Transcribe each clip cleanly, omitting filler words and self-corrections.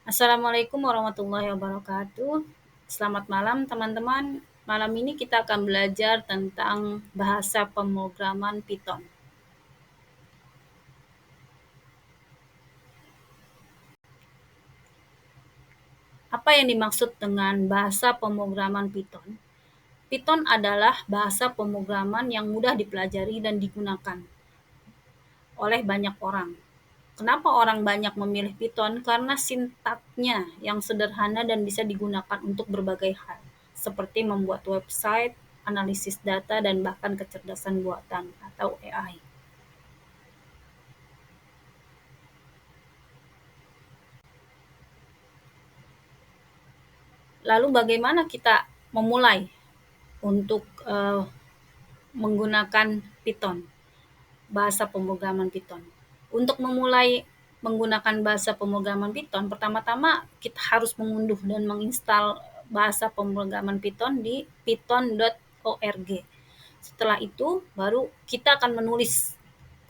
Assalamualaikum warahmatullahi wabarakatuh. Selamat malam teman-teman. Malam ini kita akan belajar tentang bahasa pemrograman Python. Apa yang dimaksud dengan bahasa pemrograman Python? Python adalah bahasa pemrograman yang mudah dipelajari dan digunakan oleh banyak orang. Kenapa orang banyak memilih Python? Karena sintaknya yang sederhana dan bisa digunakan untuk berbagai hal, seperti membuat website, analisis data, dan bahkan kecerdasan buatan atau AI. Lalu bagaimana kita memulai untuk menggunakan Python, bahasa pemrograman Python? Untuk memulai menggunakan bahasa pemrograman Python, pertama-tama kita harus mengunduh dan menginstal bahasa pemrograman Python di python.org. Setelah itu, baru kita akan menulis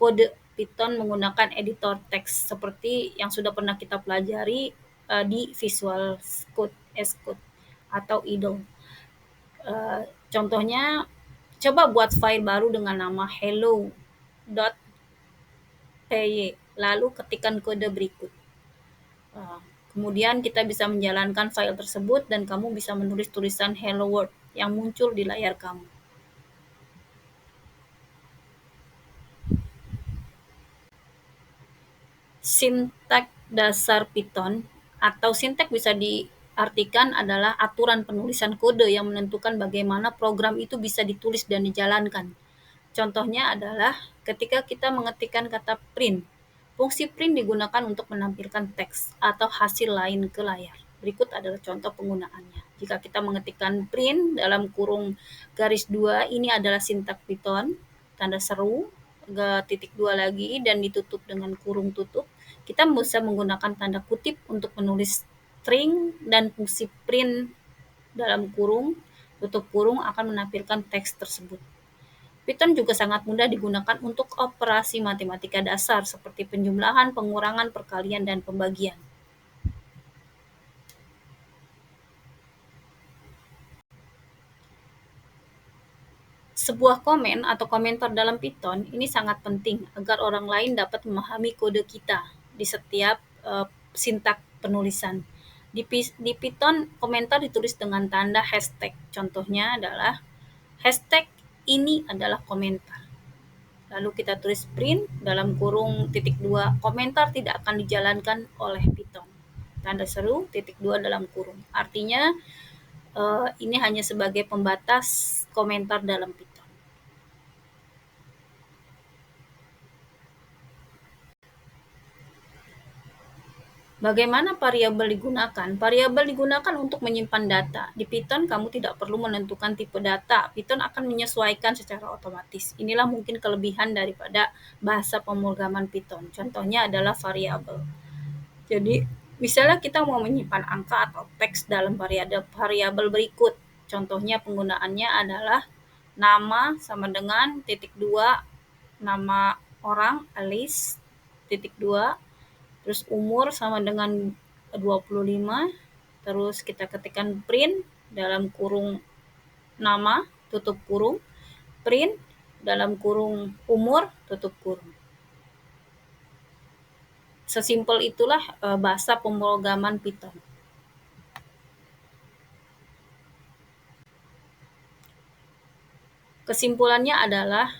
kode Python menggunakan editor teks seperti yang sudah pernah kita pelajari di Visual Code, Xcode, atau idle. Contohnya, coba buat file baru dengan nama hello.py, lalu ketikkan kode berikut. Kemudian kita bisa menjalankan file tersebut dan kamu bisa menulis tulisan Hello World yang muncul di layar kamu. Sintak dasar Python atau sintak bisa diartikan adalah aturan penulisan kode yang menentukan bagaimana program itu bisa ditulis dan dijalankan. Contohnya adalah ketika kita mengetikkan kata print. Fungsi print digunakan untuk menampilkan teks atau hasil lain ke layar. Berikut adalah contoh penggunaannya. Jika kita mengetikkan print dalam kurung garis 2, ini adalah sintak Python, tanda seru, titik 2 lagi, dan ditutup dengan kurung tutup. Kita bisa menggunakan tanda kutip untuk menulis string, dan fungsi print dalam kurung, tutup kurung akan menampilkan teks tersebut. Python juga sangat mudah digunakan untuk operasi matematika dasar seperti penjumlahan, pengurangan, perkalian, dan pembagian. Sebuah komen atau komentar dalam Python ini sangat penting agar orang lain dapat memahami kode kita di setiap sintak penulisan. Di Python, komentar ditulis dengan tanda hashtag. Contohnya adalah hashtag ini adalah komentar. Lalu kita tulis print dalam kurung titik 2, komentar tidak akan dijalankan oleh Python. Tanda seru titik 2 dalam kurung. Artinya ini hanya sebagai pembatas komentar dalam Python. Bagaimana variabel digunakan? Variabel digunakan untuk menyimpan data. Di Python kamu tidak perlu menentukan tipe data. Python akan menyesuaikan secara otomatis. Inilah mungkin kelebihan daripada bahasa pemrograman Python. Contohnya adalah variabel. Jadi, misalnya kita mau menyimpan angka atau teks dalam variabel berikut. Contohnya penggunaannya adalah nama sama dengan titik 2, nama orang Alice, titik 2, terus umur sama dengan 25, terus kita ketikkan print dalam kurung nama, tutup kurung, print dalam kurung umur, tutup kurung. Sesimpel itulah bahasa pemrograman Python. Kesimpulannya adalah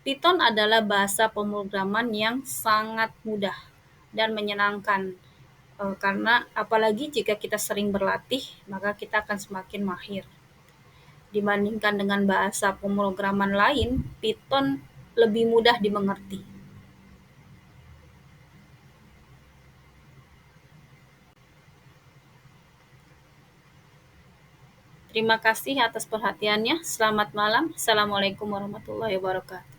Python adalah bahasa pemrograman yang sangat mudah dan menyenangkan, karena apalagi jika kita sering berlatih, maka kita akan semakin mahir. Dibandingkan dengan bahasa pemrograman lain, Python lebih mudah dimengerti. Terima kasih atas perhatiannya. Selamat malam. Assalamualaikum warahmatullahi wabarakatuh.